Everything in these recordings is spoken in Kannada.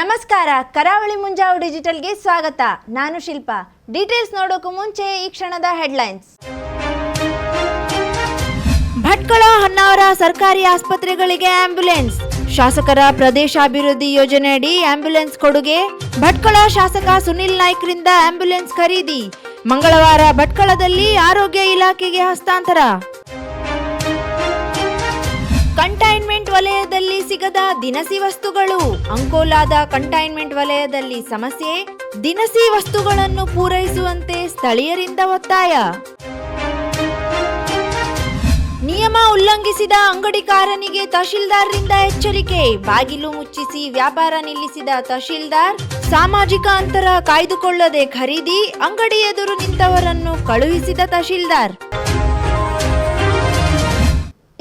ನಮಸ್ಕಾರ, ಕರಾವಳಿ ಮುಂಜಾವು ಡಿಜಿಟಲ್ಗೆ ಸ್ವಾಗತ. ನಾನು ಶಿಲ್ಪಾ. ಡೀಟೇಲ್ಸ್ ನೋಡೋಕು ಮುಂಚೆ ಈ ಕ್ಷಣದ ಹೆಡ್ಲೈನ್ಸ್. ಭಟ್ಕಳ ಹೊನ್ನಾವರ ಸರ್ಕಾರಿ ಆಸ್ಪತ್ರೆಗಳಿಗೆ ಆಂಬ್ಯುಲೆನ್ಸ್. ಶಾಸಕರ ಪ್ರದೇಶಾಭಿವೃದ್ಧಿ ಯೋಜನೆಯಡಿ ಆಂಬ್ಯುಲೆನ್ಸ್ ಕೊಡುಗೆ. ಭಟ್ಕಳ ಶಾಸಕ ಸುನಿಲ್ ನಾಯ್ಕರಿಂದ ಆಂಬ್ಯುಲೆನ್ಸ್ ಖರೀದಿ. ಮಂಗಳವಾರ ಭಟ್ಕಳದಲ್ಲಿ ಆರೋಗ್ಯ ಇಲಾಖೆಗೆ ಹಸ್ತಾಂತರ. ಕಂಟೈನ್ಮೆಂಟ್ ವಲಯದಲ್ಲಿ ಸಿಗದ ದಿನಸಿ ವಸ್ತುಗಳು. ಅಂಕೋಲಾದ ಕಂಟೈನ್ಮೆಂಟ್ ವಲಯದಲ್ಲಿ ಸಮಸ್ಯೆ. ದಿನಸಿ ವಸ್ತುಗಳನ್ನು ಪೂರೈಸುವಂತೆ ಸ್ಥಳೀಯರಿಂದ ಒತ್ತಾಯ. ನಿಯಮ ಉಲ್ಲಂಘಿಸಿದ ಅಂಗಡಿಕಾರನಿಗೆ ತಹಶೀಲ್ದಾರ್ರಿಂದ ಎಚ್ಚರಿಕೆ. ಬಾಗಿಲು ಮುಚ್ಚಿಸಿ ವ್ಯಾಪಾರ ನಿಲ್ಲಿಸಿದ ತಹಶೀಲ್ದಾರ್. ಸಾಮಾಜಿಕ ಅಂತರ ಕಾಯ್ದುಕೊಳ್ಳದೆ ಖರೀದಿ. ಅಂಗಡಿ ಎದುರು ನಿಂತವರನ್ನು ಕಳುಹಿಸಿದ ತಹಶೀಲ್ದಾರ್.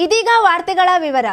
ಇದೀಗ ವಾರ್ತೆಗಳ ವಿವರ.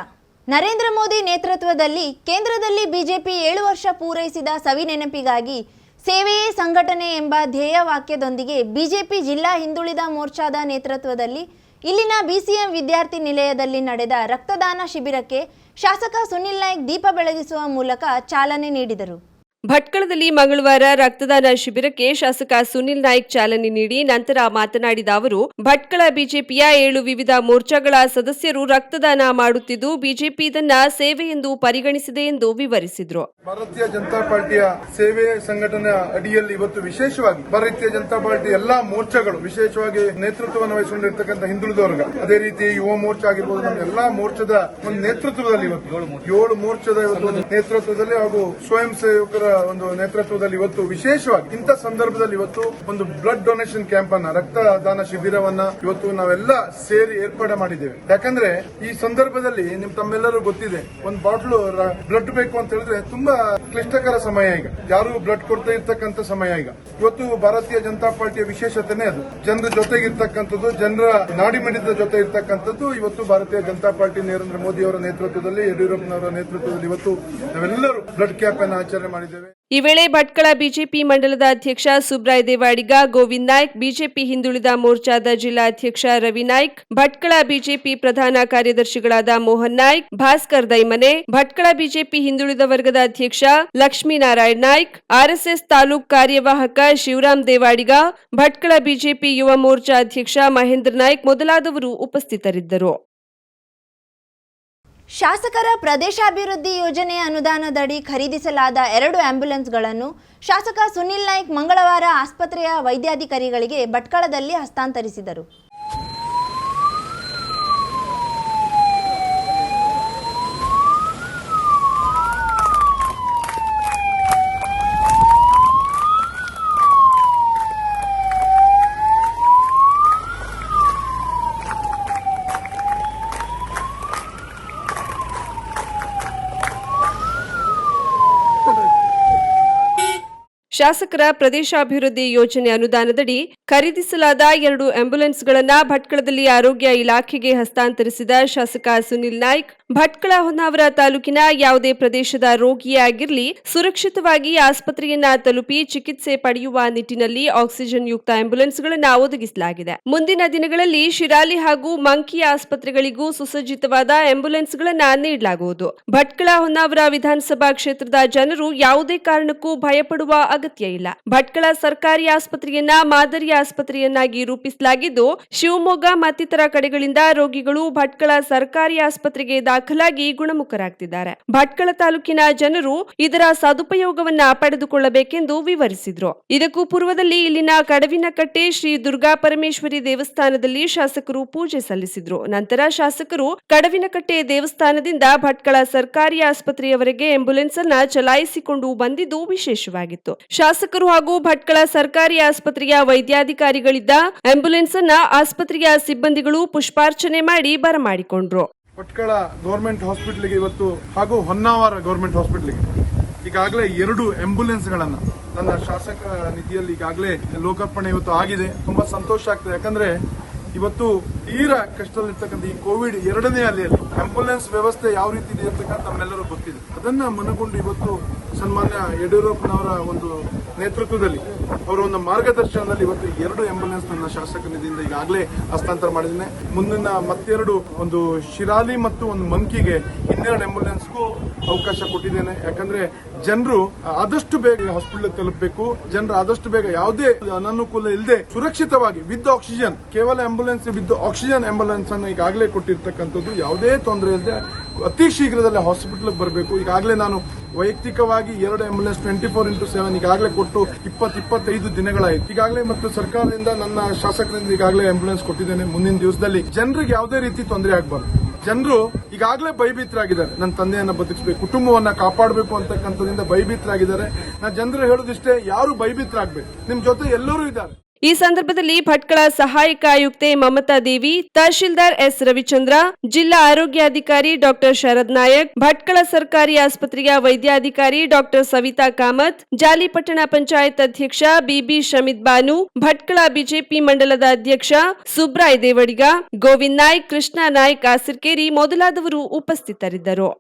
ನರೇಂದ್ರ ಮೋದಿ ನೇತೃತ್ವದಲ್ಲಿ ಕೇಂದ್ರದಲ್ಲಿ ಬಿಜೆಪಿ 7 ವರ್ಷ ಪೂರೈಸಿದ ಸವಿ ನೆನಪಿಗಾಗಿ ಸೇವೆಯೇ ಸಂಘಟನೆ ಎಂಬ ಧ್ಯೇಯ ವಾಕ್ಯದೊಂದಿಗೆ ಬಿಜೆಪಿ ಜಿಲ್ಲಾ ಹಿಂದುಳಿದ ಮೋರ್ಚಾದ ನೇತೃತ್ವದಲ್ಲಿ ಇಲ್ಲಿನ ಬಿಸಿಎಂ ವಿದ್ಯಾರ್ಥಿ ನಿಲಯದಲ್ಲಿ ನಡೆದ ರಕ್ತದಾನ ಶಿಬಿರಕ್ಕೆ ಶಾಸಕ ಸುನಿಲ್ ನಾಯ್ಕ್ ದೀಪ ಬೆಳಗಿಸುವ ಮೂಲಕ ಚಾಲನೆ ನೀಡಿದರು. ಭಟ್ಕಳದಲ್ಲಿ ಮಂಗಳವಾರ ರಕ್ತದಾನ ಶಿಬಿರಕ್ಕೆ ಶಾಸಕ ಸುನಿಲ್ ನಾಯ್ಕ್ ಚಾಲನೆ ನೀಡಿ ನಂತರ ಮಾತನಾಡಿದ ಅವರು, ಭಟ್ಕಳ ಬಿಜೆಪಿಯ 7 ವಿವಿಧ ಮೋರ್ಚಾಗಳ ಸದಸ್ಯರು ರಕ್ತದಾನ ಮಾಡುತ್ತಿದ್ದು ಬಿಜೆಪಿ ಇದನ್ನ ಸೇವೆ ಎಂದು ಪರಿಗಣಿಸಿದೆ ಎಂದು ವಿವರಿಸಿದರು. ಭಾರತೀಯ ಜನತಾ ಪಾರ್ಟಿಯ ಸೇವೆ ಸಂಘಟನೆ ಅಡಿಯಲ್ಲಿ ಇವತ್ತು ವಿಶೇಷವಾಗಿ ಭಾರತೀಯ ಜನತಾ ಪಾರ್ಟಿ ಎಲ್ಲಾ ಮೋರ್ಚಾಗಳು ವಿಶೇಷವಾಗಿ ನೇತೃತ್ವವನ್ನು ವಹಿಸಿಕೊಂಡಿರ್ತಕ್ಕಂಥ ಹಿಂದುಳಿದ ವರ್ಗ, ಅದೇ ರೀತಿ ಯುವ ಮೋರ್ಚಾ ಆಗಿರ್ಬೋದು, ನಮ್ಮ ಎಲ್ಲಾ ಮೋರ್ಚಾದ ಒಂದು ನೇತೃತ್ವದಲ್ಲಿ ಇವತ್ತು 7 ಮೋರ್ಚಾದ ನೇತೃತ್ವದಲ್ಲಿ ಹಾಗೂ ಸ್ವಯಂ ಸೇವಕರ ಒಂದು ನೇತೃತ್ವದಲ್ಲಿ ಇವತ್ತು ವಿಶೇಷವಾಗಿ ಇಂಥ ಸಂದರ್ಭದಲ್ಲಿ ಇವತ್ತು ಒಂದು ಬ್ಲಡ್ ಡೊನೇಷನ್ ಕ್ಯಾಂಪ್ ಅನ್ನ, ರಕ್ತದಾನ ಶಿಬಿರವನ್ನ ಇವತ್ತು ನಾವೆಲ್ಲ ಸೇರಿ ಏರ್ಪಾಡು ಮಾಡಿದ್ದೇವೆ. ಯಾಕಂದ್ರೆ ಈ ಸಂದರ್ಭದಲ್ಲಿ ತಮ್ಮೆಲ್ಲರೂ ಗೊತ್ತಿದೆ, ಒಂದು ಬಾಟ್ಲು ಬ್ಲಡ್ ಬೇಕು ಅಂತ ಹೇಳಿದ್ರೆ ತುಂಬಾ ಕ್ಲಿಷ್ಟಕರ ಸಮಯ. ಈಗ ಯಾರು ಬ್ಲಡ್ ಕೊಡ್ತಾ ಇರ್ತಕ್ಕಂಥ ಸಮಯ. ಈಗ ಇವತ್ತು ಭಾರತೀಯ ಜನತಾ ಪಾರ್ಟಿಯ ವಿಶೇಷತೆನೇ ಅದು, ಜನರ ಜೊತೆಗಿರ್ತಕ್ಕಂಥದ್ದು, ಜನರ ನಾಡಿಮಿಡಿತ ಜೊತೆ ಇರ್ತಕ್ಕಂಥದ್ದು. ಇವತ್ತು ಭಾರತೀಯ ಜನತಾ ಪಾರ್ಟಿ ನರೇಂದ್ರ ಮೋದಿ ಅವರ ನೇತೃತ್ವದಲ್ಲಿ, ಯಡಿಯೂರಪ್ಪನವರ ನೇತೃತ್ವದಲ್ಲಿ ಇವತ್ತು ನಾವೆಲ್ಲರೂ ಬ್ಲಡ್ ಕ್ಯಾಂಪ್ ಅನ್ನು ಆಚರಣೆ ಮಾಡಿದ್ದೇವೆ. ಈ ವೇಳೆ ಭಟ್ಕಳ ಬಿಜೆಪಿ ಮಂಡಲದ ಅಧ್ಯಕ್ಷ ಸುಬ್ರಾಯ್ ದೇವಾಡಿಗ, ಗೋವಿಂದ್ ನಾಯ್ಕ್, ಬಿಜೆಪಿ ಹಿಂದುಳಿದ ಮೋರ್ಚಾದ ಜಿಲ್ಲಾಧ್ಯಕ್ಷ ರವಿ ನಾಯ್ಕ್, ಭಟ್ಕಳ ಬಿಜೆಪಿ ಪ್ರಧಾನ ಕಾರ್ಯದರ್ಶಿಗಳಾದ ಮೋಹನ್ ನಾಯ್ಕ್, ಭಾಸ್ಕರ್ ದೈಮನೆ, ಭಟ್ಕಳ ಬಿಜೆಪಿ ಹಿಂದುಳಿದ ವರ್ಗದ ಅಧ್ಯಕ್ಷ ಲಕ್ಷ್ಮೀನಾರಾಯಣ್ ನಾಯ್ಕ್, ಆರ್ಎಸ್ಎಸ್ ತಾಲೂಕ್ ಕಾರ್ಯವಾಹಕ ಶಿವರಾಮ್ ದೇವಾಡಿಗ, ಭಟ್ಕಳ ಬಿಜೆಪಿ ಯುವ ಮೋರ್ಚಾ ಅಧ್ಯಕ್ಷ ಮಹೇಂದ್ರ ನಾಯ್ಕ್ ಮೊದಲಾದವರು ಉಪಸ್ಥಿತರಿದ್ದರು. ಶಾಸಕರ ಪ್ರದೇಶಾಭಿವೃದ್ಧಿ ಯೋಜನೆಯ ಅನುದಾನದಡಿ ಖರೀದಿಸಲಾದ 2 ಆಂಬ್ಯುಲೆನ್ಸ್ಗಳನ್ನು ಶಾಸಕ ಸುನಿಲ್ ನಾಯ್ಕ್ ಮಂಗಳವಾರ ಆಸ್ಪತ್ರೆಯ ವೈದ್ಯಾಧಿಕಾರಿಗಳಿಗೆ ಭಟ್ಕಳದಲ್ಲಿ ಹಸ್ತಾಂತರಿಸಿದರು. ಶಾಸಕರ ಪ್ರದೇಶಾಭಿವೃದ್ಧಿ ಯೋಜನೆ ಅನುದಾನದಡಿ ಖರೀದಿಸಲಾದ 2 ಆಂಬ್ಯುಲೆನ್ಸ್ಗಳನ್ನು ಭಟ್ಕಳದಲ್ಲಿ ಆರೋಗ್ಯ ಇಲಾಖೆಗೆ ಹಸ್ತಾಂತರಿಸಿದ ಶಾಸಕ ಸುನಿಲ್ ನಾಯ್ಕ್, ಭಟ್ಕಳ ಹೊನ್ನಾವರ ತಾಲೂಕಿನ ಯಾವುದೇ ಪ್ರದೇಶದ ರೋಗಿಯೇ ಆಗಿರಲಿ ಸುರಕ್ಷಿತವಾಗಿ ಆಸ್ಪತ್ರೆಯನ್ನ ತಲುಪಿ ಚಿಕಿತ್ಸೆ ಪಡೆಯುವ ನಿಟ್ಟಿನಲ್ಲಿ ಆಕ್ಸಿಜನ್ ಯುಕ್ತ ಆಂಬ್ಯುಲೆನ್ಸ್ಗಳನ್ನು ಒದಗಿಸಲಾಗಿದೆ. ಮುಂದಿನ ದಿನಗಳಲ್ಲಿ ಶಿರಾಲಿ ಹಾಗೂ ಮಂಕಿ ಆಸ್ಪತ್ರೆಗಳಿಗೂ ಸುಸಜ್ಜಿತವಾದ ಆಂಬ್ಯುಲೆನ್ಸ್ಗಳನ್ನು ನೀಡಲಾಗುವುದು. ಭಟ್ಕಳ ಹೊನ್ನಾವರ ವಿಧಾನಸಭಾ ಕ್ಷೇತ್ರದ ಜನರು ಯಾವುದೇ ಕಾರಣಕ್ಕೂ ಭಯಪಡುವ ಅಗತ್ಯ ಇಲ್ಲ. ಭಟ್ಕಳ ಸರ್ಕಾರಿ ಆಸ್ಪತ್ರೆಯನ್ನ ಮಾದರಿ ಆಸ್ಪತ್ರೆಯನ್ನಾಗಿ ರೂಪಿಸಲಾಗಿದ್ದು, ಶಿವಮೊಗ್ಗ ಮತ್ತಿತರ ಕಡೆಗಳಿಂದ ರೋಗಿಗಳು ಭಟ್ಕಳ ಸರ್ಕಾರಿ ಆಸ್ಪತ್ರೆಗೆ ದಾಖಲಾಗಿ ಗುಣಮುಖರಾಗ್ತಿದ್ದಾರೆ. ಭಟ್ಕಳ ತಾಲೂಕಿನ ಜನರು ಇದರ ಸದುಪಯೋಗವನ್ನ ಪಡೆದುಕೊಳ್ಳಬೇಕೆಂದು ವಿವರಿಸಿದ್ರು. ಇದಕ್ಕೂ ಪೂರ್ವದಲ್ಲಿ ಇಲ್ಲಿನ ಕಡವಿನಕಟ್ಟೆ ಶ್ರೀ ದುರ್ಗಾ ಪರಮೇಶ್ವರಿ ದೇವಸ್ಥಾನದಲ್ಲಿ ಶಾಸಕರು ಪೂಜೆ ಸಲ್ಲಿಸಿದ್ರು. ನಂತರ ಶಾಸಕರು ಕಡವಿನಕಟ್ಟೆ ದೇವಸ್ಥಾನದಿಂದ ಭಟ್ಕಳ ಸರ್ಕಾರಿ ಆಸ್ಪತ್ರೆಯವರೆಗೆ ಆಂಬ್ಯುಲೆನ್ಸ್ ಅನ್ನ ಚಲಾಯಿಸಿಕೊಂಡು ಬಂದಿದ್ದು ವಿಶೇಷವಾಗಿತ್ತು. ಶಾಸಕರು ಹಾಗೂ ಭಟ್ಕಳ ಸರ್ಕಾರಿ ಆಸ್ಪತ್ರೆಯ ವೈದ್ಯಾಧಿಕಾರಿಗಳಿದ್ದ ಆಂಬ್ಯುಲೆನ್ಸ್ ಅನ್ನ ಆಸ್ಪತ್ರೆಯ ಸಿಬ್ಬಂದಿಗಳು ಪುಷ್ಪಾರ್ಚನೆ ಮಾಡಿ ಬರಮಾಡಿಕೊಂಡ್ರು. ಭಟ್ಕಳ ಗವರ್ಮೆಂಟ್ ಹಾಸ್ಪಿಟಲ್ಗೆ ಇವತ್ತು ಹಾಗೂ ಹೊನ್ನಾವರ ಗವರ್ಮೆಂಟ್ ಹಾಸ್ಪಿಟಲ್ಗೆ ಈಗಾಗಲೇ 2 ಆಂಬ್ಯುಲೆನ್ಸ್ಗಳನ್ನ ನನ್ನ ಶಾಸಕ ನಿಧಿಯಲ್ಲಿ ಈಗಾಗಲೇ ಲೋಕಾರ್ಪಣೆ ಇವತ್ತು ಆಗಿದೆ. ತುಂಬಾ ಸಂತೋಷ ಆಗ್ತದೆ. ಯಾಕಂದ್ರೆ ಇವತ್ತು ತೀರಾ ಕಷ್ಟದಲ್ಲಿರ್ತಕ್ಕಂಥ ಈ ಕೋವಿಡ್ 2ನೇ ಅಲೆಯಲ್ಲಿ ಆಂಬ್ಯುಲೆನ್ಸ್ ವ್ಯವಸ್ಥೆ ಯಾವ ರೀತಿ ಇದೆ ಅಂತಕ್ಕಂಥ ನಮ್ಮೆಲ್ಲರೂ ಗೊತ್ತಿದೆ. ಅದನ್ನ ಮನಗೊಂಡು ಇವತ್ತು ಸನ್ಮಾನ್ಯ ಯಡಿಯೂರಪ್ಪನವರ ಒಂದು ನೇತೃತ್ವದಲ್ಲಿ ಅವರ ಒಂದು ಮಾರ್ಗದರ್ಶನದಲ್ಲಿ ಇವತ್ತು 2 ಆಂಬ್ಯುಲೆನ್ಸ್ ನನ್ನ ಶಾಸಕ ನಿಧಿಯಿಂದ ಈಗಾಗಲೇ ಹಸ್ತಾಂತರ ಮಾಡಿದ್ದೇನೆ. ಮುಂದಿನ ಮತ್ತೆರಡು, ಒಂದು ಶಿರಾಲಿ ಮತ್ತು ಒಂದು ಮಂಕಿಗೆ 12 ಆಂಬ್ಯುಲೆನ್ಸ್ಗೂ ಅವಕಾಶ ಕೊಟ್ಟಿದ್ದೇನೆ. ಯಾಕಂದ್ರೆ ಜನರು ಆದಷ್ಟು ಬೇಗ ಹಾಸ್ಪಿಟಲ್ ತಲುಪಬೇಕು, ಜನರು ಆದಷ್ಟು ಬೇಗ ಯಾವುದೇ ಅನಾನುಕೂಲ ಇಲ್ಲದೆ ಸುರಕ್ಷಿತವಾಗಿ ವಿತ್ ಆಕ್ಸಿಜನ್, ಕೇವಲ ಆಂಬ್ಯುಲೆನ್ಸ್ ವಿತ್ ಆಕ್ಸಿಜನ್ ಆಂಬ್ಯುಲೆನ್ಸ್ ಅನ್ನು ಈಗಾಗಲೇ ಕೊಟ್ಟಿರ್ತಕ್ಕಂಥದ್ದು, ಯಾವುದೇ ತೊಂದರೆ ಇಲ್ಲದೆ ಅತಿ ಶೀಘ್ರದಲ್ಲೇ ಹಾಸ್ಪಿಟಲ್ ಬರಬೇಕು. ಈಗಾಗಲೇ ನಾನು ವೈಯಕ್ತಿಕವಾಗಿ 2 ಆಂಬ್ಯುಲೆನ್ಸ್ 24x7 ಈಗಾಗಲೇ ಕೊಟ್ಟು 20-25 ದಿನಗಳಾಯಿತು ಈಗಾಗಲೇ, ಮತ್ತು ಸರ್ಕಾರದಿಂದ ನನ್ನ ಶಾಸಕರಿಂದ ಈಗಾಗಲೇ ಆಂಬ್ಯುಲೆನ್ಸ್ ಕೊಟ್ಟಿದ್ದೇನೆ. ಮುಂದಿನ ದಿವಸದಲ್ಲಿ ಜನರಿಗೆ ಯಾವುದೇ ರೀತಿ ತೊಂದರೆ ಆಗಬಾರ್ದು. ಜನರು ಈಗಾಗಲೇ ಭಯಭೀತರಾಗಿದ್ದಾರೆ. ನನ್ನ ತಂದೆಯನ್ನ ಬದುಕಿಸಬೇಕು, ಕುಟುಂಬವನ್ನ ಕಾಪಾಡಬೇಕು ಅಂತಕ್ಕಂಥದ್ರಿಂದ ಭಯಭೀತರಾಗಿದ್ದಾರೆ. ನಾನು ಜನರು ಹೇಳೋದಿಷ್ಟೇ, ಯಾರು ಭಯಭೀತರಾಗಬೇಕು, ನಿಮ್ ಜೊತೆ ಎಲ್ಲರೂ ಇದ್ದಾರೆ. ಈ ಸಂದರ್ಭದಲ್ಲಿ ಭಟ್ಕಳ ಸಹಾಯಕ ಆಯುಕ್ತೆ ಮಮತಾ ದೇವಿ, ತಹಶೀಲ್ದಾರ್ ಎಸ್ ರವಿಚಂದ್ರ, ಜಿಲ್ಲಾ ಆರೋಗ್ಯಾಧಿಕಾರಿ ಡಾಕ್ಟರ್ ಶರದ್ ನಾಯಕ್, ಭಟ್ಕಳ ಸರ್ಕಾರಿ ಆಸ್ಪತ್ರೆಯ ವೈದ್ಯಾಧಿಕಾರಿ ಡಾಕ್ಟರ್ ಸವಿತಾ ಕಾಮತ್, ಜಾಲಿಪಟ್ಟಣ ಪಂಚಾಯತ್ ಅಧ್ಯಕ್ಷ ಬಿಬಿ ಶಮಿತ್ ಬಾನು, ಭಟ್ಕಳ ಬಿಜೆಪಿ ಮಂಡಲದ ಅಧ್ಯಕ್ಷ ಸುಬ್ರಾಯ್ ದೇವಡಿಗ, ಗೋವಿಂದ್ ನಾಯ್ಕ್, ಕೃಷ್ಣ ನಾಯ್ಕ್ ಆಸಿರ್ಕೇರಿ ಮೊದಲಾದವರು ಉಪಸ್ಥಿತರಿದ್ದರು.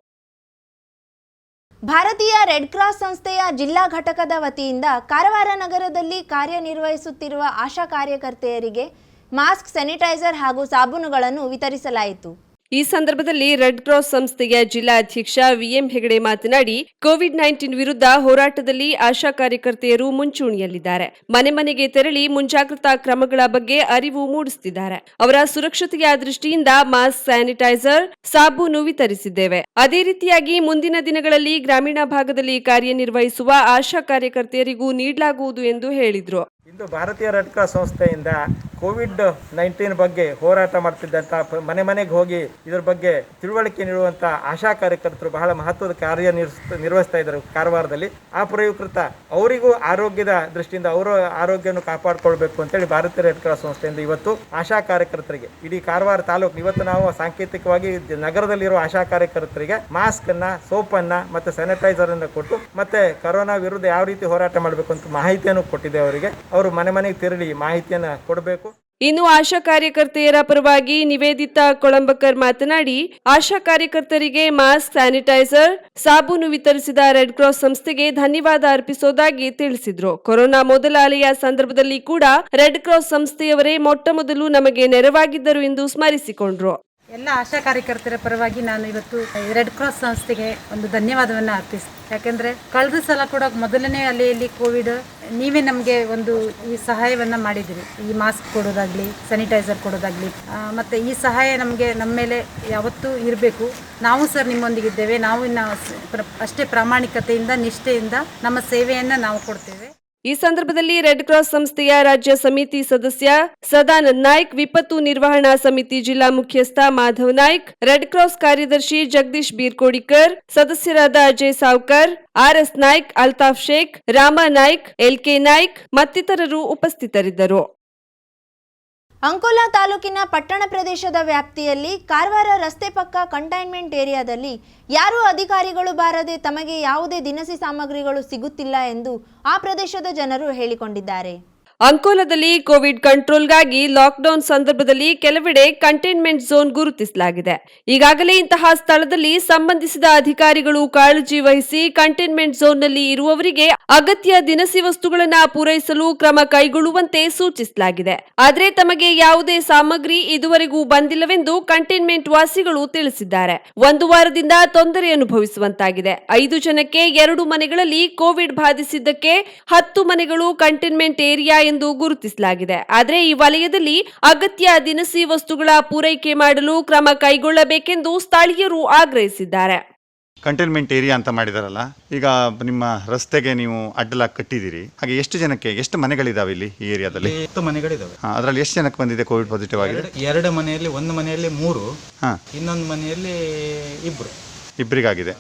ಭಾರತೀಯ ರೆಡ್ ಕ್ರಾಸ್ ಸಂಸ್ಥೆಯ ಜಿಲ್ಲಾ ಘಟಕದ ವತಿಯಿಂದ ಕಾರವಾರ ನಗರದಲ್ಲಿ ಕಾರ್ಯನಿರ್ವಹಿಸುತ್ತಿರುವ ಆಶಾ ಕಾರ್ಯಕರ್ತೆಯರಿಗೆ ಮಾಸ್ಕ್, ಸ್ಯಾನಿಟೈಸರ್ ಹಾಗೂ ಸಾಬೂನುಗಳನ್ನು ವಿತರಿಸಲಾಯಿತು. ಈ ಸಂದರ್ಭದಲ್ಲಿ ರೆಡ್ ಕ್ರಾಸ್ ಸಂಸ್ಥೆಯ ಜಿಲ್ಲಾ ಅಧ್ಯಕ್ಷ ವಿಎಂ ಹೆಗಡೆ ಮಾತನಾಡಿ, ಕೋವಿಡ್-19 ವಿರುದ್ಧ ಹೋರಾಟದಲ್ಲಿ ಆಶಾ ಕಾರ್ಯಕರ್ತೆಯರು ಮುಂಚೂಣಿಯಲ್ಲಿದ್ದಾರೆ. ಮನೆ ಮನೆಗೆ ತೆರಳಿ ಮುಂಜಾಗ್ರತಾ ಕ್ರಮಗಳ ಬಗ್ಗೆ ಅರಿವು ಮೂಡಿಸುತ್ತಿದ್ದಾರೆ. ಅವರ ಸುರಕ್ಷತೆಯ ದೃಷ್ಟಿಯಿಂದ ಮಾಸ್ಕ್, ಸ್ಯಾನಿಟೈಸರ್, ಸಾಬೂನು ವಿತರಿಸಿದ್ದೇವೆ. ಅದೇ ರೀತಿಯಾಗಿ ಮುಂದಿನ ದಿನಗಳಲ್ಲಿ ಗ್ರಾಮೀಣ ಭಾಗದಲ್ಲಿ ಕಾರ್ಯನಿರ್ವಹಿಸುವ ಆಶಾ ಕಾರ್ಯಕರ್ತೆಯರಿಗೂ ನೀಡಲಾಗುವುದು ಎಂದು ಹೇಳಿದರು. ಇಂದು ಭಾರತೀಯ ರೆಡ್ ಕ್ರಾಸ್ ಸಂಸ್ಥೆಯಿಂದ ಕೋವಿಡ್-19 ಬಗ್ಗೆ ಹೋರಾಟ ಮಾಡ್ತಿದ್ದಂಥ ಮನೆ ಮನೆಗೆ ಹೋಗಿ ಇದರ ಬಗ್ಗೆ ತಿಳುವಳಿಕೆ ನೀಡುವಂಥ ಆಶಾ ಕಾರ್ಯಕರ್ತರು ಬಹಳ ಮಹತ್ವದ ಕಾರ್ಯ ನಿರ್ವಹಿಸ್ತಾ ಇದ್ದಾರೆ ಕಾರವಾರದಲ್ಲಿ. ಆ ಪ್ರಯುಕ್ತ ಅವರಿಗೂ ಆರೋಗ್ಯದ ದೃಷ್ಟಿಯಿಂದ ಅವರ ಆರೋಗ್ಯವನ್ನು ಕಾಪಾಡಿಕೊಳ್ಬೇಕು ಅಂತೇಳಿ ಭಾರತೀಯ ರೆಡ್ ಕ್ರಾಸ್ ಸಂಸ್ಥೆಯಿಂದ ಇವತ್ತು ಆಶಾ ಕಾರ್ಯಕರ್ತರಿಗೆ ಇಡೀ ಕಾರವಾರ ತಾಲೂಕು ಇವತ್ತು ನಾವು ಸಾಂಕೇತಿಕವಾಗಿ ನಗರದಲ್ಲಿರುವ ಆಶಾ ಕಾರ್ಯಕರ್ತರಿಗೆ ಮಾಸ್ಕ್ ಅನ್ನ, ಸೋಪನ್ನ ಮತ್ತು ಸ್ಯಾನಿಟೈಸರ್ ಅನ್ನು ಕೊಟ್ಟು ಮತ್ತೆ ಕೊರೋನಾ ವಿರುದ್ಧ ಯಾವ ರೀತಿ ಹೋರಾಟ ಮಾಡಬೇಕು ಅಂತ ಮಾಹಿತಿಯನ್ನು ಕೊಟ್ಟಿದೆ. ಅವರಿಗೆ ಅವರು ಮನೆ ಮನೆಗೆ ತೆರಳಿ ಮಾಹಿತಿಯನ್ನು ಕೊಡಬೇಕು. ಇನ್ನು ಆಶಾ ಕಾರ್ಯಕರ್ತೆಯರ ಪರವಾಗಿ ನಿವೇದಿತಾ ಕೊಳಂಬಕರ್ ಮಾತನಾಡಿ, ಆಶಾ ಕಾರ್ಯಕರ್ತರಿಗೆ ಮಾಸ್ಕ್, ಸ್ಯಾನಿಟೈಸರ್, ಸಾಬೂನು ವಿತರಿಸಿದ ರೆಡ್ ಕ್ರಾಸ್ ಸಂಸ್ಥೆಗೆ ಧನ್ಯವಾದ ಅರ್ಪಿಸುವುದಾಗಿ ತಿಳಿಸಿದ್ರು. ಕೊರೋನಾ ಮೊದಲ ಅಲೆಯ ಸಂದರ್ಭದಲ್ಲಿ ಕೂಡ ರೆಡ್ ಕ್ರಾಸ್ ಸಂಸ್ಥೆಯವರೇ ಮೊಟ್ಟಮೊದಲು ನಮಗೆ ನೆರವಾಗಿದ್ದರು ಎಂದು ಸ್ಮರಿಸಿಕೊಂಡ್ರು. ಎಲ್ಲ ಆಶಾ ಕಾರ್ಯಕರ್ತರ ಪರವಾಗಿ ನಾನು ಇವತ್ತು ರೆಡ್ ಕ್ರಾಸ್ ಸಂಸ್ಥೆಗೆ ಒಂದು ಧನ್ಯವಾದವನ್ನು ಅರ್ಪಿಸ್ತೀನಿ. ಯಾಕೆಂದರೆ ಕಳೆದ ಸಲ ಕೂಡ ಮೊದಲನೇ ಅಲೆಯಲ್ಲಿ ಕೋವಿಡ್ ನೀವೇ ನಮಗೆ ಒಂದು ಈ ಸಹಾಯವನ್ನು ಮಾಡಿದಿರಿ. ಈ ಮಾಸ್ಕ್ ಕೊಡೋದಾಗಲಿ, ಸ್ಯಾನಿಟೈಸರ್ ಕೊಡೋದಾಗಲಿ, ಮತ್ತು ಈ ಸಹಾಯ ನಮಗೆ ನಮ್ಮ ಮೇಲೆ ಯಾವತ್ತೂ ಇರಬೇಕು. ನಾವು ಸರ್ ನಿಮ್ಮೊಂದಿಗಿದ್ದೇವೆ. ನಾವು ಅಷ್ಟೇ ಪ್ರಾಮಾಣಿಕತೆಯಿಂದ, ನಿಷ್ಠೆಯಿಂದ ನಮ್ಮ ಸೇವೆಯನ್ನು ನಾವು ಕೊಡ್ತೇವೆ. ಈ ಸಂದರ್ಭದಲ್ಲಿ ರೆಡ್ ಕ್ರಾಸ್ ಸಂಸ್ಥೆಯ ರಾಜ್ಯ ಸಮಿತಿ ಸದಸ್ಯ ಸದಾನಂದ್ ನಾಯ್ಕ್, ವಿಪತ್ತು ನಿರ್ವಹಣಾ ಸಮಿತಿ ಜಿಲ್ಲಾ ಮುಖ್ಯಸ್ಥ ಮಾಧವ್ ನಾಯ್ಕ್, ರೆಡ್ ಕ್ರಾಸ್ ಕಾರ್ಯದರ್ಶಿ ಜಗದೀಶ್ ಬೀರ್ಕೋಡಿಕರ್, ಸದಸ್ಯರಾದ ಅಜಯ್ ಸಾವ್ಕರ್, ಆರ್ಎಸ್ ನಾಯ್ಕ್, ಅಲ್ತಾಫ್ ಶೇಖ್, ರಾಮ ನಾಯ್ಕ್, ಎಲ್ಕೆ ನಾಯ್ಕ್ ಮತ್ತಿತರರು ಉಪಸ್ಥಿತರಿದ್ದರು. ಅಂಕೋಲಾ ತಾಲೂಕಿನ ಪಟ್ಟಣ ಪ್ರದೇಶದ ವ್ಯಾಪ್ತಿಯಲ್ಲಿ ಕಾರವಾರ ರಸ್ತೆ ಪಕ್ಕ ಕಂಟೈನ್ಮೆಂಟ್ ಏರಿಯಾದಲ್ಲಿ ಯಾರೂ ಅಧಿಕಾರಿಗಳು ಬಾರದೆ ತಮಗೆ ಯಾವುದೇ ದಿನಸಿ ಸಾಮಗ್ರಿಗಳು ಸಿಗುತ್ತಿಲ್ಲ ಎಂದು ಆ ಪ್ರದೇಶದ ಜನರು ಹೇಳಿಕೊಂಡಿದ್ದಾರೆ. ಅಂಕೋಲಾದಲ್ಲಿ ಕೋವಿಡ್ ಕಂಟ್ರೋಲ್ಗಾಗಿ ಲಾಕ್ಡೌನ್ ಸಂದರ್ಭದಲ್ಲಿ ಕೆಲವೆಡೆ ಕಂಟೈನ್ಮೆಂಟ್ ಝೋನ್ ಗುರುತಿಸಲಾಗಿದೆ. ಈಗಾಗಲೇ ಇಂತಹ ಸ್ಥಳದಲ್ಲಿ ಸಂಬಂಧಿಸಿದ ಅಧಿಕಾರಿಗಳು ಕಾಳಜಿ ವಹಿಸಿ ಕಂಟೈನ್ಮೆಂಟ್ ಝೋನ್ನಲ್ಲಿ ಇರುವವರಿಗೆ ಅಗತ್ಯ ದಿನಸಿ ವಸ್ತುಗಳನ್ನು ಪೂರೈಸಲು ಕ್ರಮ ಕೈಗೊಳ್ಳುವಂತೆ ಸೂಚಿಸಲಾಗಿದೆ. ಆದರೆ ತಮಗೆ ಯಾವುದೇ ಸಾಮಗ್ರಿ ಇದುವರೆಗೂ ಬಂದಿಲ್ಲವೆಂದು ಕಂಟೈನ್ಮೆಂಟ್ ವಾಸಿಗಳು ತಿಳಿಸಿದ್ದಾರೆ. ಒಂದು ವಾರದಿಂದ ತೊಂದರೆ ಅನುಭವಿಸುವಂತಾಗಿದೆ. 5 ಜನಕ್ಕೆ 2 ಮನೆಗಳಲ್ಲಿ ಕೋವಿಡ್ ಬಾಧಿಸಿದ್ದಕ್ಕೆ 10 ಮನೆಗಳು ಕಂಟೈನ್ಮೆಂಟ್ ಏರಿಯಾ ಎಂದು ಗುರುತಿಸಲಾಗಿದೆ. ಆದರೆ ಈ ವಲಯದಲ್ಲಿ ಅಗತ್ಯ ದಿನಸಿ ವಸ್ತುಗಳ ಪೂರೈಕೆ ಮಾಡಲು ಕ್ರಮ ಕೈಗೊಳ್ಳಬೇಕೆಂದು ಸ್ಥಳೀಯರು ಆಗ್ರಹಿಸಿದ್ದಾರೆ. ಕಂಟೈನ್ಮೆಂಟ್ ಏರಿಯಾ ಅಂತ ಮಾಡಿದಾರಲ್ಲ, ಈಗ ನಿಮ್ಮ ರಸ್ತೆಗೆ ನೀವು ಅಡ್ಡಲ ಕಟ್ಟಿದ್ದೀರಿ. ಹಾಗೆ ಎಷ್ಟು ಜನಕ್ಕೆ, ಎಷ್ಟು ಮನೆಗಳಿದಾವೆ ಇಲ್ಲಿ ಈ ಏರಿಯಾದಲ್ಲಿ? 10 ಮನೆಗಳಿದಾವೆ. ಅದರಲ್ಲಿ ಎಷ್ಟು ಜನಕ್ಕೆ ಬಂದಿದೆ ಕೋವಿಡ್ ಪಾಸಿಟಿವ್ ಆಗಿದೆ? 2 ಮನೆಯಲ್ಲಿ, ಒಂದು ಮನೆಯಲ್ಲಿ 3, ಇನ್ನೊಂದು ಮನೆಯಲ್ಲಿ 2. ಇಬ್ಬರಿಗಾಗಿದೆ.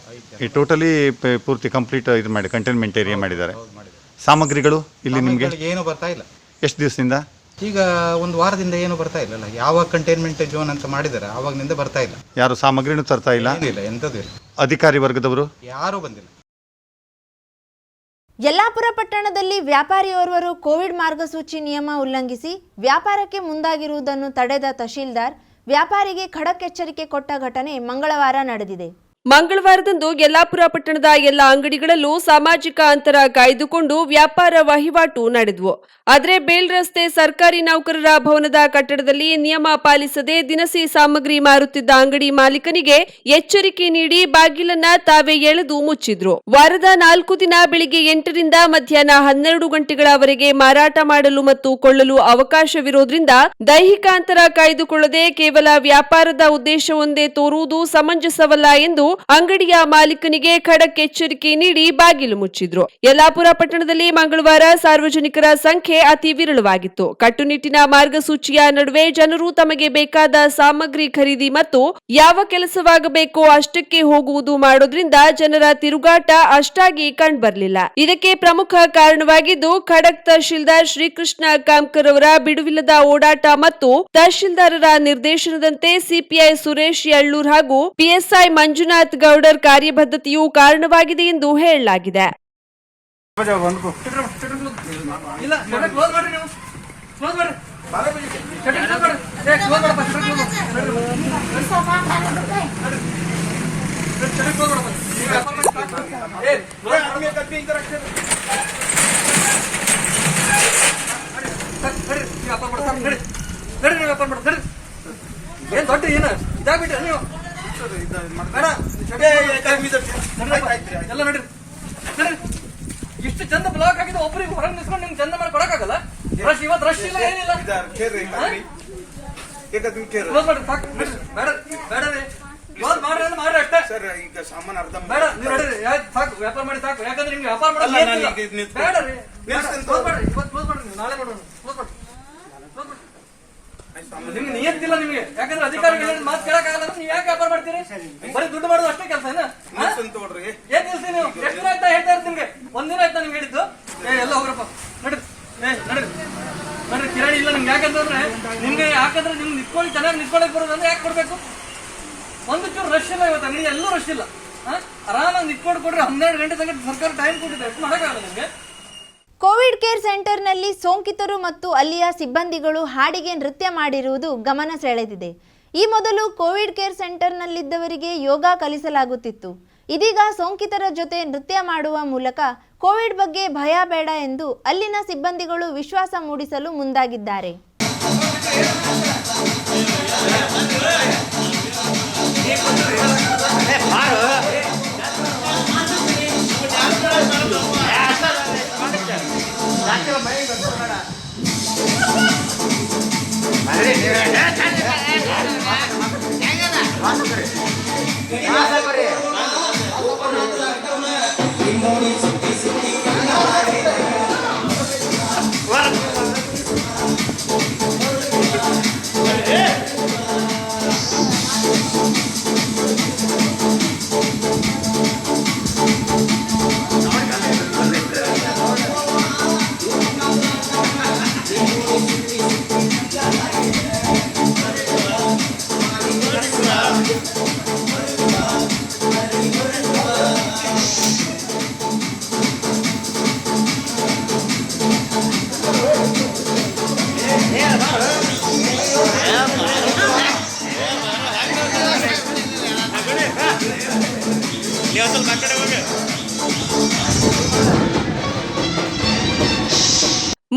ಈ ಟೋಟಲಿ ಪೂರ್ತಿ ಕಂಪ್ಲೀಟ್ ಇದು ಮಾಡಿ ಕಂಟೈನ್ಮೆಂಟ್ ಏರಿಯಾ ಮಾಡಿದ್ದಾರೆ. ಸಾಮಗ್ರಿಗಳು ಇಲ್ಲಿ ನಿಮಗೆ ಏನು ಬರ್ತಾ ಇಲ್ಲ. ಎಷ್ಟು ದಿವಸದಿಂದ? ಈಗ ಒಂದು ವಾರದಿಂದ ಏನು ಬರ್ತಾ ಇಲ್ಲ. ಯಾವಾಗ ಕಂಟೈನ್ಮೆಂಟ್ ಝೋನ್ ಅಂತ ಮಾಡಿದ್ದಾರೆ ಆವಾಗಿನಿಂದ ಬರ್ತಾ ಇಲ್ಲ. ಯಾರು ಸಾಮಗ್ರಿನೂ ತರ್ತಾ ಇಲ್ಲ? ಎಂತದ್ದು ಇಲ್ಲ. ಅಧಿಕಾರಿ ವರ್ಗದವರು ಯಾರೂ ಬಂದಿಲ್ಲ. ಯಲ್ಲಾಪುರ ಪಟ್ಟಣದಲ್ಲಿ ವ್ಯಾಪಾರಿಯೋರ್ವರು ಕೋವಿಡ್ ಮಾರ್ಗಸೂಚಿ ನಿಯಮ ಉಲ್ಲಂಘಿಸಿ ವ್ಯಾಪಾರಕ್ಕೆ ಮುಂದಾಗಿರುವುದನ್ನು ತಡೆದ ತಹಶೀಲ್ದಾರ್ ವ್ಯಾಪಾರಿಗೆ ಖಡಕ್ ಎಚ್ಚರಿಕೆ ಕೊಟ್ಟ ಘಟನೆ ಮಂಗಳವಾರ ನಡೆದಿದೆ. ಮಂಗಳವಾರದಂದು ಯಲ್ಲಾಪುರ ಪಟ್ಟಣದ ಎಲ್ಲ ಅಂಗಡಿಗಳಲ್ಲೂ ಸಾಮಾಜಿಕ ಅಂತರ ಕಾಯ್ದುಕೊಂಡು ವ್ಯಾಪಾರ ವಹಿವಾಟು ನಡೆದವು. ಆದರೆ ಬೇಲ್ ರಸ್ತೆ ಸರ್ಕಾರಿ ನೌಕರರ ಭವನದ ಕಟ್ಟಡದಲ್ಲಿ ನಿಯಮ ಪಾಲಿಸದೆ ದಿನಸಿ ಸಾಮಗ್ರಿ ಮಾರುತ್ತಿದ್ದ ಅಂಗಡಿ ಮಾಲೀಕನಿಗೆ ಎಚ್ಚರಿಕೆ ನೀಡಿ ಬಾಗಿಲನ್ನ ತಾವೇ ಎಳೆದು ಮುಚ್ಚಿದ್ರು. ವಾರದ 4 ದಿನ ಬೆಳಿಗ್ಗೆ 8 ರಿಂದ ಮಧ್ಯಾಹ್ನ 12 ಗಂಟೆಗಳವರೆಗೆ ಮಾರಾಟ ಮಾಡಲು ಮತ್ತು ಕೊಳ್ಳಲು ಅವಕಾಶವಿರೋದ್ರಿಂದ ದೈಹಿಕ ಅಂತರ ಕಾಯ್ದುಕೊಳ್ಳದೆ ಕೇವಲ ವ್ಯಾಪಾರದ ಉದ್ದೇಶವೊಂದೇ ತೋರುವುದು ಸಮಂಜಸವಲ್ಲ ಎಂದು ಅಂಗಡಿಯ ಮಾಲೀಕನಿಗೆ ಖಡಕ್ ಎಚ್ಚರಿಕೆ ನೀಡಿ ಬಾಗಿಲು ಮುಚ್ಚಿದ್ರು. ಯಲ್ಲಾಪುರ ಪಟ್ಟಣದಲ್ಲಿ ಮಂಗಳವಾರ ಸಾರ್ವಜನಿಕರ ಸಂಖ್ಯೆ ಅತಿ ವಿರಳವಾಗಿತ್ತು. ಕಟ್ಟುನಿಟ್ಟಿನ ಮಾರ್ಗಸೂಚಿಯ ನಡುವೆ ಜನರು ತಮಗೆ ಬೇಕಾದ ಸಾಮಗ್ರಿ ಖರೀದಿ ಮತ್ತು ಯಾವ ಕೆಲಸವಾಗಬೇಕೋ ಅಷ್ಟಕ್ಕೆ ಹೋಗುವುದು ಮಾಡೋದ್ರಿಂದ ಜನರ ತಿರುಗಾಟ ಅಷ್ಟಾಗಿ ಕಂಡುಬರಲಿಲ್ಲ. ಇದಕ್ಕೆ ಪ್ರಮುಖ ಕಾರಣವಾಗಿದ್ದು ಖಡಕ್ ತಹಶೀಲ್ದಾರ್ ಶ್ರೀಕೃಷ್ಣ ಕಾಮ್ಕರ್ ಅವರ ಬಿಡುವಿಲ್ಲದ ಓಡಾಟ ಮತ್ತು ತಹಶೀಲ್ದಾರರ ನಿರ್ದೇಶನದಂತೆ ಸಿಪಿಐ ಸುರೇಶ್ ಯಳ್ಳೂರ್ ಹಾಗೂ ಪಿಎಸ್ಐ ಮಂಜುನಾಥ್ ಗೌಡರ್ ಕಾರ್ಯಬದ್ಧತೆಯು ಕಾರಣವಾಗಿದೆ ಎಂದು ಹೇಳಲಾಗಿದೆ. ಏನ್ ದೊಡ್ಡ ಏನು ಇದಾಗ್ಬಿಟ್ರೆ ನೀವು ಎಲ್ಲ ನಡ್ರಿ ಇಷ್ಟು ಚಂದ ಬ್ಲಾಕ್ ಆಗಿದೆ. ಒಬ್ಬರಿಗೆ ಹೊರಗೆ ನಿಲ್ಸ್ಕೊಂಡು ನಿಮ್ಗೆ ಚಂದ ಮಾಡಿ ಕೊಡಕ್ಕಾಗಲ್ಲ. ರಶ್ ಇವತ್ತು ರಶ್ ಇಲ್ಲ ಏನಿಲ್ಲ. ಮಾಡ್ರಿ ಅಷ್ಟೇ ಸರ್. ಈಗ ಸಾಮಾನು ಅರ್ಧ ಬೇಡ ನೀವು ನಡ್ರಿ ಸಾಕು ವ್ಯಾಪಾರ ಮಾಡಿ ಸಾಕು. ಯಾಕಂದ್ರೆ ನಿಮ್ಗೆ ವ್ಯಾಪಾರ ಮಾಡಿ ಬೇಡ ರೀ. ಇವತ್ತು ಕ್ಲೋಸ್ ಮಾಡ್ರಿ, ನಾಳೆ ಮಾಡೋಣ. ಕ್ಲೋಸ್ ಮಾಡ್ರಿ. ನಿಮ್ಗೆ ನಿಯತ್ತಿಲ್ಲ ನಿಮ್ಗೆ. ಯಾಕಂದ್ರೆ ಅಧಿಕಾರಿಗಳು ಮಾತು ಕೇಳಕ್ಕಾಗಲ್ಲ. ನೀವು ಯಾಕೆ ವ್ಯಾಪಾರ ಮಾಡ್ತೀರಿ? ಬರೀ ದುಡ್ಡು ಮಾಡೋದು ಅಷ್ಟೇ ಕೆಲಸ ಏನ್ ನಿಲ್ಸಿ ನೀವು? ಎಷ್ಟು ದಿನ ಆಯ್ತಾ ಹೇಳ್ತಾ ಇರ್ತೀನಿ ನಿಮ್ಗೆ? ಒಂದಿನ ಆಯ್ತಾ ನಿಮ್ಗೆ ಹೇಳಿದ್ದು? ಎಲ್ಲ ಹೋಗ್ರಪ್ಪ ನಡ್ರಿ. ನಡ್ರಿ ನಡ್ರಿ. ಕಿರಾಣಿ ಇಲ್ಲ ನಿಮ್ಗೆ. ಯಾಕಂತಂದ್ರೆ ನಿಮ್ಗೆ ಯಾಕಂದ್ರೆ ನಿಮ್ಗೆ ನಿಂತ್ಕೊಳ್ಳಿ ಚೆನ್ನಾಗಿ ನಿಂತ್ಕೊಳ್ಳಕ್ ಬರೋದಂದ್ರೆ ಯಾಕೆ ಕೊಡ್ಬೇಕು? ಒಂದು ಚೂರು ರಶ್ ಇಲ್ಲ ಇವತ್ತು ಅಂಗಡಿ, ಎಲ್ಲೂ ರಶ್ ಇಲ್ಲ. ಆರಾಮಾಗಿ ನಿಂತ್ಕೊಂಡು ಕೊಡ್ರಿ. 12 ಗಂಟೆ ತನಕ ಸರ್ಕಾರ ಟೈಮ್ ಕೊಟ್ಟಿದೆ. ಎಷ್ಟು ಮಾಡೋಕ್ಕಾಗಲ್ಲ ನಿಮ್ಗೆ. ಕೋವಿಡ್ ಕೇರ್ ಸೆಂಟರ್ನಲ್ಲಿ ಸೋಂಕಿತರು ಮತ್ತು ಅಲ್ಲಿಯ ಸಿಬ್ಬಂದಿಗಳು ಹಾಡಿಗೆ ನೃತ್ಯ ಮಾಡಿರುವುದು ಗಮನ ಸೆಳೆದಿದೆ. ಈ ಮೊದಲು ಕೋವಿಡ್ ಕೇರ್ ಸೆಂಟರ್ನಲ್ಲಿದ್ದವರಿಗೆ ಯೋಗ ಕಲಿಸಲಾಗುತ್ತಿತ್ತು. ಇದೀಗ ಸೋಂಕಿತರ ಜೊತೆ ನೃತ್ಯ ಮಾಡುವ ಮೂಲಕ ಕೋವಿಡ್ ಬಗ್ಗೆ ಭಯ ಬೇಡ ಎಂದು ಅಲ್ಲಿನ ಸಿಬ್ಬಂದಿಗಳು ವಿಶ್ವಾಸ ಮೂಡಿಸಲು ಮುಂದಾಗಿದ್ದಾರೆ.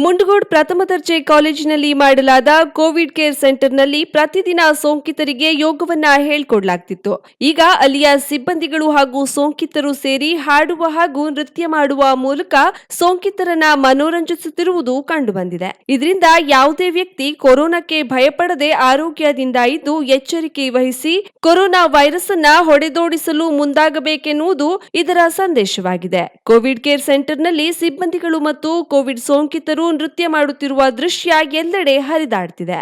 ಮುಂಡಗೋಡ್ ಪ್ರಥಮ ದರ್ಜೆ ಕಾಲೇಜಿನಲ್ಲಿ ಮಾಡಲಾದ ಕೋವಿಡ್ ಕೇರ್ ಸೆಂಟರ್ನಲ್ಲಿ ಪ್ರತಿದಿನ ಸೋಂಕಿತರಿಗೆ ಯೋಗವನ್ನ ಹೇಳ್ಕೊಡ್ಲಾಗ್ತಿತ್ತು. ಈಗ ಅಲ್ಲಿಯ ಸಿಬ್ಬಂದಿಗಳು ಹಾಗೂ ಸೋಂಕಿತರು ಸೇರಿ ಹಾಡುವ ಹಾಗೂ ನೃತ್ಯ ಮಾಡುವ ಮೂಲಕ ಸೋಂಕಿತರನ್ನ ಮನೋರಂಜಿಸುತ್ತಿರುವುದು ಕಂಡುಬಂದಿದೆ. ಇದರಿಂದ ಯಾವುದೇ ವ್ಯಕ್ತಿ ಕೊರೋನಾಕ್ಕೆ ಭಯಪಡದೆ ಆರೋಗ್ಯದಿಂದ ಇದ್ದು ಎಚ್ಚರಿಕೆ ವಹಿಸಿ ಕೊರೋನಾ ವೈರಸ್ ಅನ್ನ ಹೊಡೆದೋಡಿಸಲು ಮುಂದಾಗಬೇಕೆನ್ನುವುದು ಇದರ ಸಂದೇಶವಾಗಿದೆ. ಕೋವಿಡ್ ಕೇರ್ ಸೆಂಟರ್ನಲ್ಲಿ ಸಿಬ್ಬಂದಿಗಳು ಮತ್ತು ಕೋವಿಡ್ ಸೋಂಕಿತರು ನೃತ್ಯ ಮಾಡುತ್ತಿರುವ ದೃಶ್ಯ ಎಲ್ಲೆಡೆ ಹರಿದಾಡ್ತಿದೆ.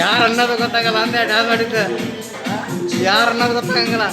ಯಾರು ಅನ್ನೋದು ಗೊತ್ತಾಗಲ್ಲ ಅಂದೆ ಡ್ಯಾನ್ಸ್ ಮಾಡಿದ್ದೆ. ಯಾರು ಅನ್ನೋದು ಗೊತ್ತಾಗಂಗಿಲ್ಲ.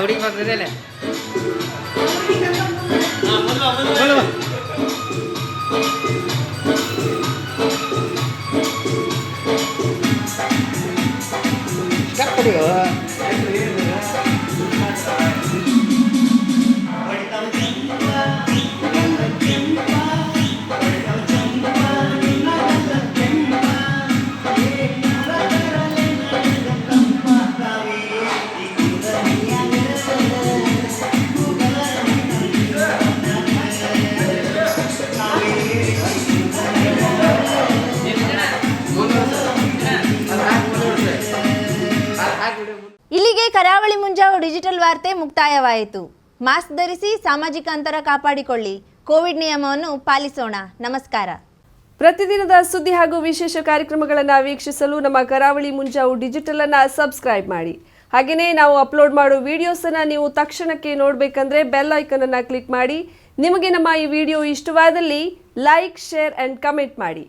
ಹುಡುಗಿ ಬರ್ತಿದ್ದೇನೆ ಇಲ್ಲಿಗೆ ಕರಾವಳಿ ಮುಂಜಾವು ಡಿಜಿಟಲ್ ವಾರ್ತೆ ಮುಕ್ತಾಯವಾಯಿತು. ಮಾಸ್ಕ್ ಧರಿಸಿ, ಸಾಮಾಜಿಕ ಅಂತರ ಕಾಪಾಡಿಕೊಳ್ಳಿ, ಕೋವಿಡ್ ನಿಯಮವನ್ನು ಪಾಲಿಸೋಣ. ನಮಸ್ಕಾರ. ಪ್ರತಿದಿನದ ಸುದ್ದಿ ಹಾಗೂ ವಿಶೇಷ ಕಾರ್ಯಕ್ರಮಗಳನ್ನು ವೀಕ್ಷಿಸಲು ನಮ್ಮ ಕರಾವಳಿ ಮುಂಜಾವು ಡಿಜಿಟಲ್ ಅನ್ನು ಸಬ್ಸ್ಕ್ರೈಬ್ ಮಾಡಿ. ಹಾಗೆಯೇ ನಾವು ಅಪ್ಲೋಡ್ ಮಾಡೋ ವಿಡಿಯೋಸನ್ನು ನೀವು ತಕ್ಷಣಕ್ಕೆ ನೋಡಬೇಕಂದ್ರೆ ಬೆಲ್ ಐಕನ್ ಅನ್ನು ಕ್ಲಿಕ್ ಮಾಡಿ. ನಿಮಗೆ ನಮ್ಮ ಈ ವಿಡಿಯೋ ಇಷ್ಟವಾದಲ್ಲಿ ಲೈಕ್, ಶೇರ್ ಆ್ಯಂಡ್ ಕಮೆಂಟ್ ಮಾಡಿ.